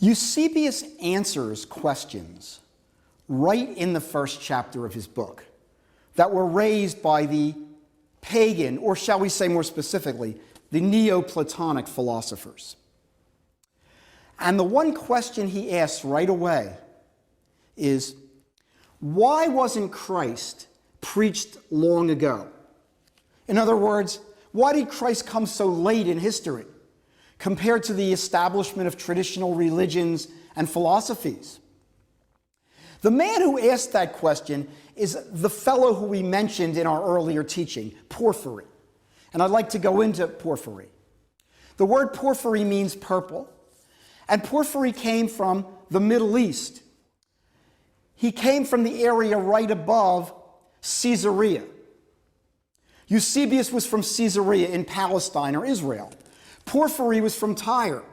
Eusebius answers questions right in the first chapter of his book that were raised by the pagan, or shall we say more specifically, the Neoplatonic philosophers. And the one question he asks right away is, why wasn't Christ preached long ago? In other words, why did Christ come so late in history compared to the establishment of traditional religions and philosophies? The man who asked that question is the fellow who we mentioned in our earlier teaching, Porphyry. And I'd like to go into Porphyry. The word porphyry means purple, and Porphyry came from the Middle East. He came from the area right above Caesarea. Eusebius was from Caesarea in Palestine or Israel. Porphyry was from Tyre,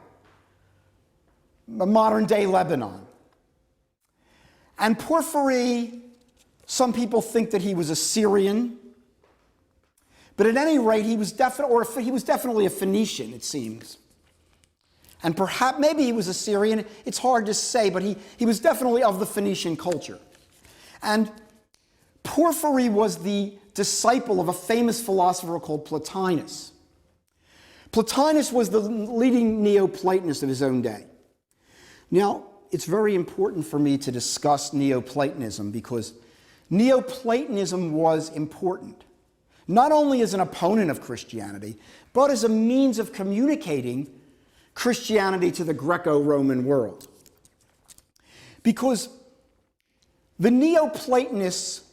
modern-day Lebanon. And Porphyry, some people think that he was a Syrian, but at any rate, he was definitely a Phoenician, it seems. And perhaps, maybe he was a Syrian, it's hard to say, but he was definitely of the Phoenician culture. And Porphyry was the disciple of a famous philosopher called Plotinus. Plotinus was the leading Neoplatonist of his own day. Now, it's very important for me to discuss Neoplatonism because Neoplatonism was important, not only as an opponent of Christianity, but as a means of communicating Christianity to the Greco-Roman world. Because the Neoplatonists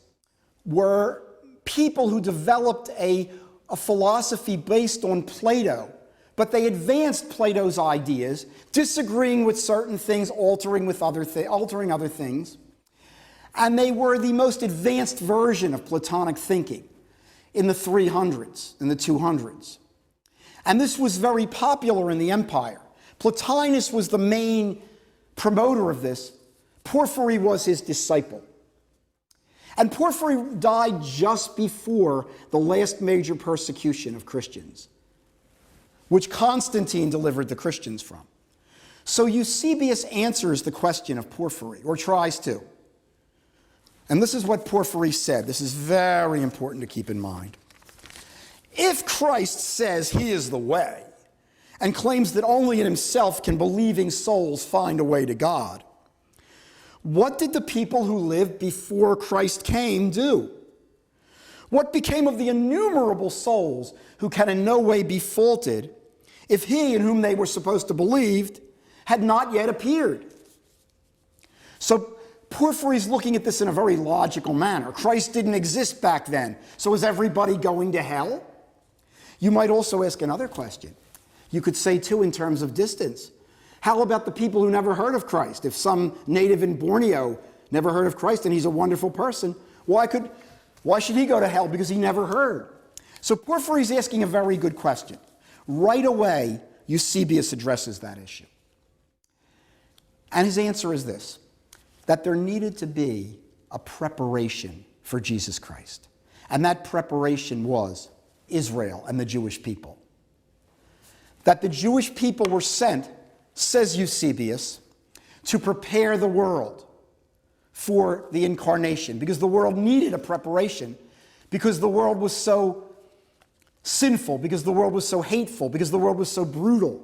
were people who developed a philosophy based on Plato, but they advanced Plato's ideas, disagreeing with certain things, altering other things, and they were the most advanced version of Platonic thinking in the 300s, in the 200s. And this was very popular in the empire. Plotinus was the main promoter of this. Porphyry was his disciple. And Porphyry died just before the last major persecution of Christians, which Constantine delivered the Christians from. So Eusebius answers the question of Porphyry, or tries to. And this is what Porphyry said. This is very important to keep in mind. If Christ says he is the way, and claims that only in himself can believing souls find a way to God, what did the people who lived before Christ came do? What became of the innumerable souls who can in no way be faulted if he in whom they were supposed to believe had not yet appeared? So Porphyry's looking at this in a very logical manner. Christ didn't exist back then, so is everybody going to hell? You might also ask another question. You could say, too, in terms of distance. How about the people who never heard of Christ? If some native in Borneo never heard of Christ and he's a wonderful person, why should he go to hell? Because he never heard. So Porphyry's asking a very good question. Right away, Eusebius addresses that issue. And his answer is this, that there needed to be a preparation for Jesus Christ. And that preparation was Israel and the Jewish people. That the Jewish people were sent, says Eusebius, to prepare the world for the incarnation, because the world needed a preparation, because the world was so sinful, because the world was so hateful, because the world was so brutal,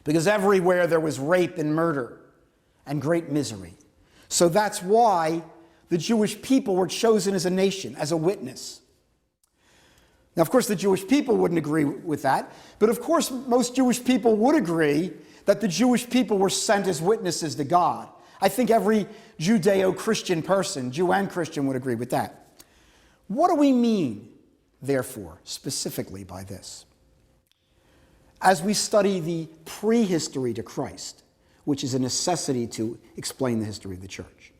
because everywhere there was rape and murder and great misery. So that's why the Jewish people were chosen as a nation, as a witness. Now, of course, the Jewish people wouldn't agree with that, but of course, most Jewish people would agree that the Jewish people were sent as witnesses to God. I think every Judeo-Christian person, Jew and Christian, would agree with that. What do we mean, therefore, specifically by this? As we study the prehistory to Christ, which is a necessity to explain the history of the church,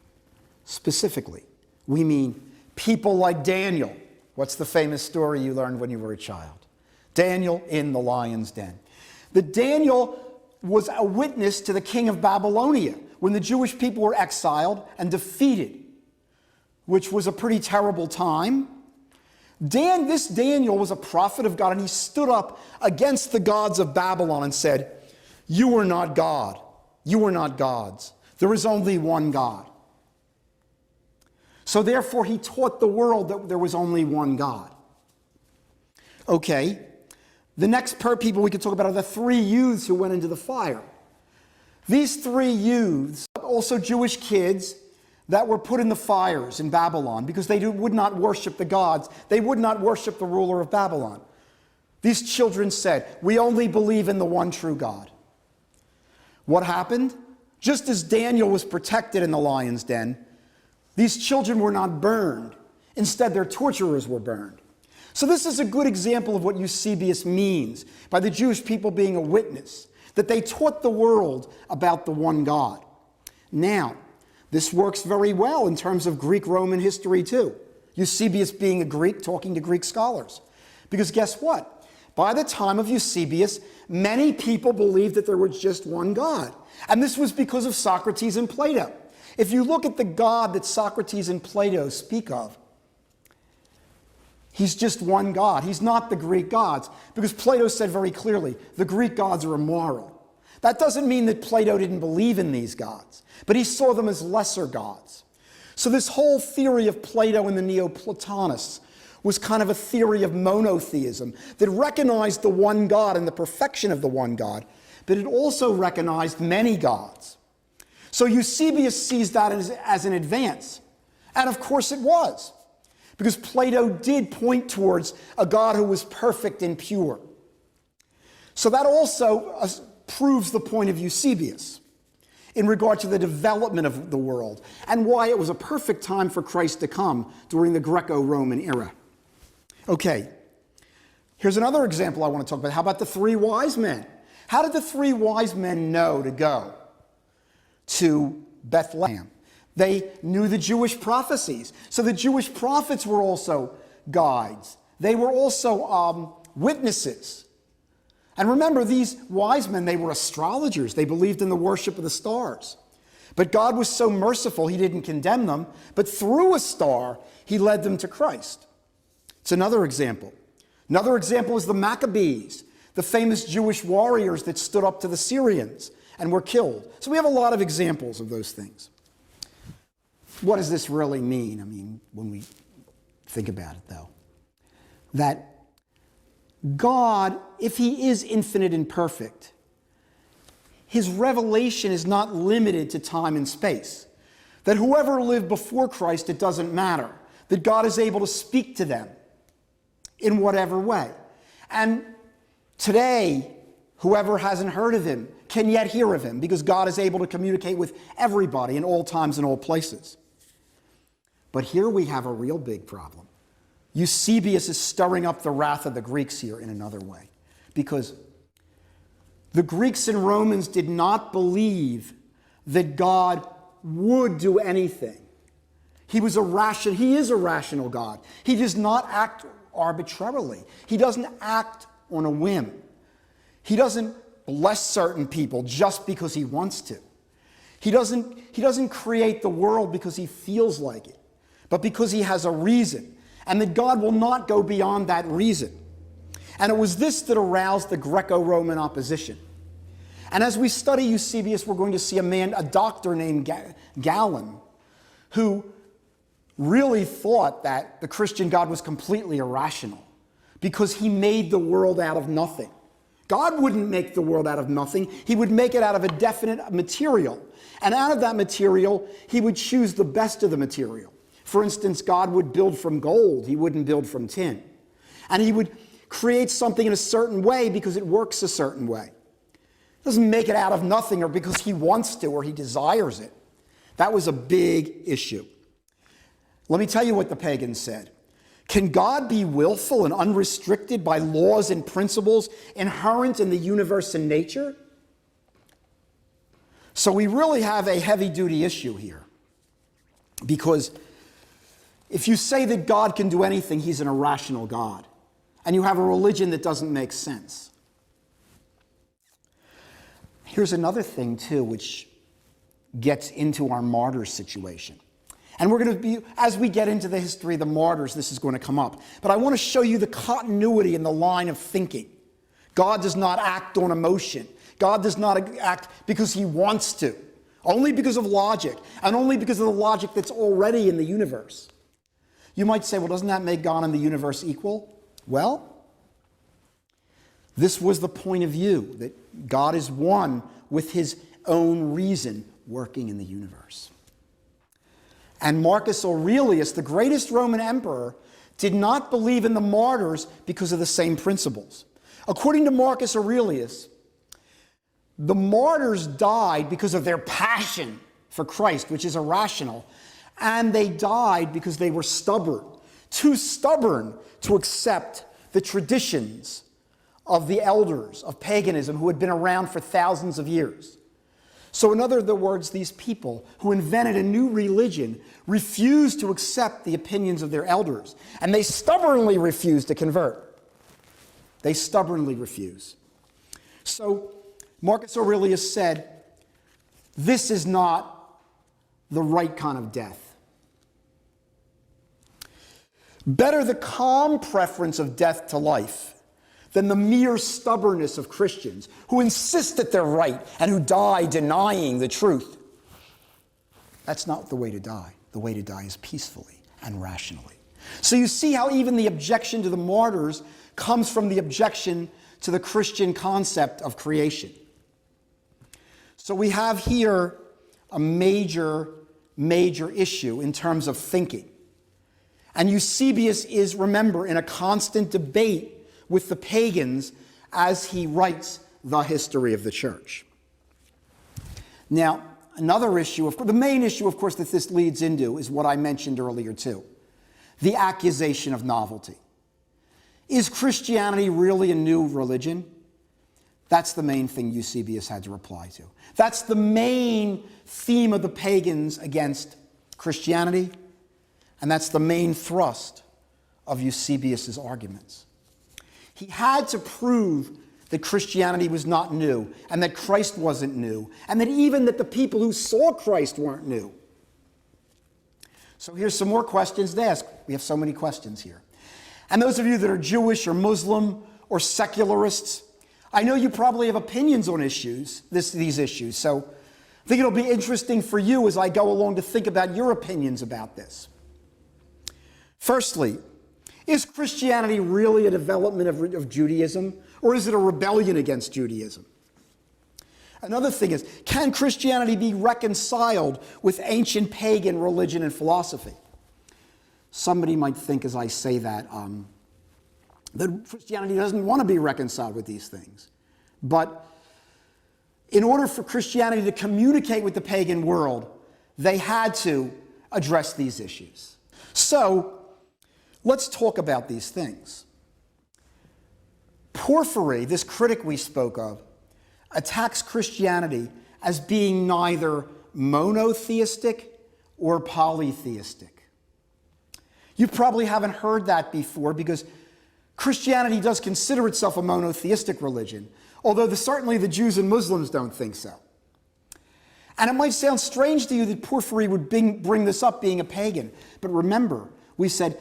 specifically, we mean people like Daniel. What's the famous story you learned when you were a child? Daniel in the lion's den. The Daniel was a witness to the king of Babylonia when the Jewish people were exiled and defeated, which was a pretty terrible time. This Daniel was a prophet of God, and he stood up against the gods of Babylon and said, "You are not God. You are not gods. There is only one God." So therefore, he taught the world that there was only one God. Okay, the next people we could talk about are the three youths who went into the fire. These three youths, also Jewish kids, that were put in the fires in Babylon because they would not worship the gods. They would not worship the ruler of Babylon. These children said, "We only believe in the one true God." What happened? Just as Daniel was protected in the lion's den, these children were not burned. Instead, their torturers were burned. So this is a good example of what Eusebius means by the Jewish people being a witness, that they taught the world about the one God. Now, this works very well in terms of Greek-Roman history too. Eusebius being a Greek, talking to Greek scholars. Because guess what? By the time of Eusebius, many people believed that there was just one God. And this was because of Socrates and Plato. If you look at the God that Socrates and Plato speak of, he's just one God. He's not the Greek gods, because Plato said very clearly, the Greek gods are immoral. That doesn't mean that Plato didn't believe in these gods, but he saw them as lesser gods. So this whole theory of Plato and the Neoplatonists was kind of a theory of monotheism that recognized the one God and the perfection of the one God, but it also recognized many gods. So Eusebius sees that as an advance. And of course it was, because Plato did point towards a God who was perfect and pure. So that also proves the point of Eusebius in regard to the development of the world and why it was a perfect time for Christ to come during the Greco-Roman era. Okay, here's another example I want to talk about. How about the three wise men? How did the three wise men know to go to Bethlehem? They knew the Jewish prophecies. So the Jewish prophets were also guides. They were also witnesses. And remember, these wise men, they were astrologers. They believed in the worship of the stars. But God was so merciful, he didn't condemn them. But through a star, he led them to Christ. It's another example. Another example is the Maccabees, the famous Jewish warriors that stood up to the Syrians and were killed. So we have a lot of examples of those things. What does this really mean? I mean, when we think about it, though, that God, if he is infinite and perfect, his revelation is not limited to time and space. That whoever lived before Christ, it doesn't matter. That God is able to speak to them in whatever way. And today, whoever hasn't heard of him can yet hear of him, because God is able to communicate with everybody in all times and all places. But here we have a real big problem. Eusebius is stirring up the wrath of the Greeks here in another way, because the Greeks and Romans did not believe that God would do anything. He is a rational God. He does not act arbitrarily. He doesn't act on a whim. He doesn't bless certain people just because he wants to. He doesn't create the world because he feels like it, but because he has a reason, and that God will not go beyond that reason. And it was this that aroused the Greco-Roman opposition. And as we study Eusebius, we're going to see a doctor named Galen, who really thought that the Christian God was completely irrational because he made the world out of nothing. God wouldn't make the world out of nothing. He would make it out of a definite material. And out of that material, he would choose the best of the material. For instance, God would build from gold. He wouldn't build from tin. And he would create something in a certain way because it works a certain way. He doesn't make it out of nothing or because he wants to or he desires it. That was a big issue. Let me tell you what the pagans said. Can God be willful and unrestricted by laws and principles inherent in the universe and nature? So we really have a heavy-duty issue here. Because if you say that God can do anything, he's an irrational God. And you have a religion that doesn't make sense. Here's another thing, too, which gets into our martyrs situation. And we're going to be, as we get into the history of the martyrs, this is going to come up. But I want to show you the continuity in the line of thinking. God does not act on emotion. God does not act because he wants to. Only because of logic, and only because of the logic that's already in the universe. You might say, well, doesn't that make God and the universe equal? Well, this was the point of view, that God is one with his own reason working in the universe. And Marcus Aurelius, the greatest Roman emperor, did not believe in the martyrs because of the same principles. According to Marcus Aurelius, the martyrs died because of their passion for Christ, which is irrational, and they died because they were stubborn, too stubborn to accept the traditions of the elders of paganism who had been around for thousands of years. So in other words, these people who invented a new religion refused to accept the opinions of their elders, and they stubbornly refused to convert. They stubbornly refuse. So Marcus Aurelius said, this is not the right kind of death. Better the calm preference of death to life than the mere stubbornness of Christians who insist that they're right and who die denying the truth. That's not the way to die. The way to die is peacefully and rationally. So you see how even the objection to the martyrs comes from the objection to the Christian concept of creation. So we have here a major issue in terms of thinking. And Eusebius is, remember, in a constant debate with the pagans as he writes the history of the church. Now, another issue, the main issue, of course, that this leads into is what I mentioned earlier, too. The accusation of novelty. Is Christianity really a new religion? That's the main thing Eusebius had to reply to. That's the main theme of the pagans against Christianity, and that's the main thrust of Eusebius's arguments. He had to prove that Christianity was not new, and that Christ wasn't new, and that even that the people who saw Christ weren't new. So here's some more questions to ask. We have so many questions here. And those of you that are Jewish or Muslim or secularists, I know you probably have opinions on these issues, so I think it'll be interesting for you as I go along to think about your opinions about this. Firstly, is Christianity really a development of Judaism, or is it a rebellion against Judaism? Another thing is, can Christianity be reconciled with ancient pagan religion and philosophy? Somebody might think as I say that Christianity doesn't want to be reconciled with these things. But in order for Christianity to communicate with the pagan world, they had to address these issues. So, let's talk about these things. Porphyry, this critic we spoke of, attacks Christianity as being neither monotheistic or polytheistic. You probably haven't heard that before because Christianity does consider itself a monotheistic religion, although certainly the Jews and Muslims don't think so. And it might sound strange to you that Porphyry would bring this up being a pagan, but remember, we said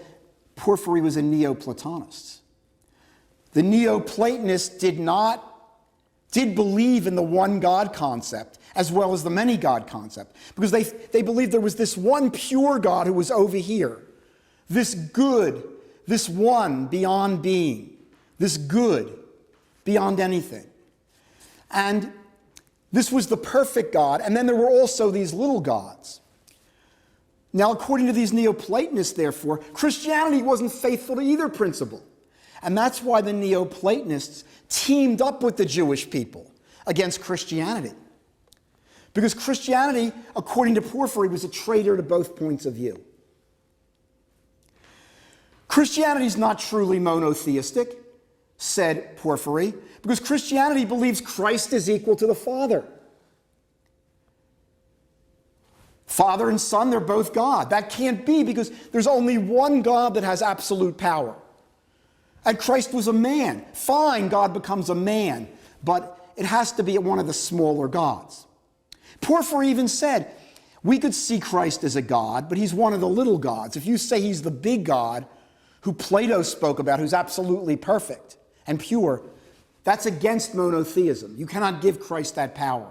Porphyry was a Neoplatonist. The Neoplatonists did believe in the one God concept as well as the many God concept, because they believed there was this one pure God who was over here, this good, this one beyond being, this good beyond anything. And this was the perfect God, and then there were also these little gods. Now, according to these Neoplatonists, therefore, Christianity wasn't faithful to either principle. And that's why the Neoplatonists teamed up with the Jewish people against Christianity. Because Christianity, according to Porphyry, was a traitor to both points of view. Christianity is not truly monotheistic, said Porphyry, because Christianity believes Christ is equal to the Father. Father and Son, they're both God. That can't be because there's only one God that has absolute power. And Christ was a man. Fine, God becomes a man, but it has to be one of the smaller gods. Porphyry even said, we could see Christ as a god, but he's one of the little gods. If you say he's the big God who Plato spoke about, who's absolutely perfect and pure, that's against monotheism. You cannot give Christ that power.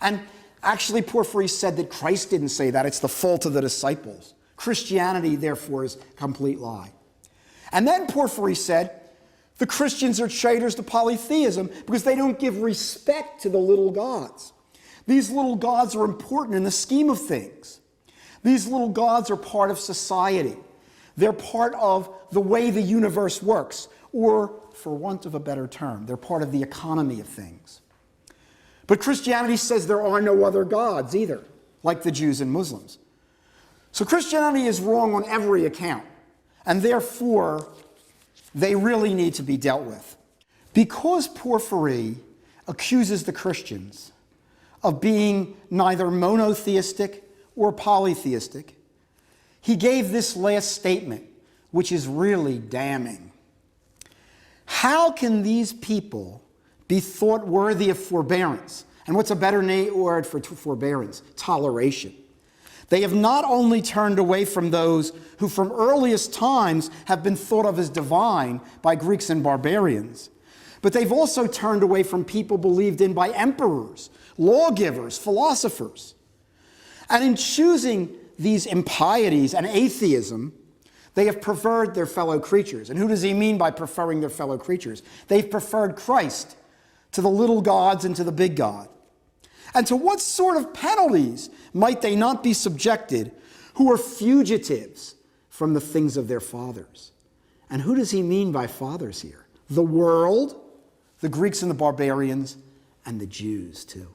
And actually, Porphyry said that Christ didn't say that. It's the fault of the disciples. Christianity, therefore, is a complete lie. And then Porphyry said, the Christians are traitors to polytheism because they don't give respect to the little gods. These little gods are important in the scheme of things. These little gods are part of society. They're part of the way the universe works, or, for want of a better term, they're part of the economy of things. But Christianity says there are no other gods either, like the Jews and Muslims. So Christianity is wrong on every account, and therefore they really need to be dealt with. Because Porphyry accuses the Christians of being neither monotheistic or polytheistic, he gave this last statement, which is really damning. How can these people be thought worthy of forbearance? And what's a better word for forbearance? Toleration. They have not only turned away from those who from earliest times have been thought of as divine by Greeks and barbarians, but they've also turned away from people believed in by emperors, lawgivers, philosophers. And in choosing these impieties and atheism, they have preferred their fellow creatures. And who does he mean by preferring their fellow creatures? They've preferred Christ to the little gods and to the big God. And to what sort of penalties might they not be subjected who are fugitives from the things of their fathers? And who does he mean by fathers here? The world, the Greeks and the barbarians, and the Jews too.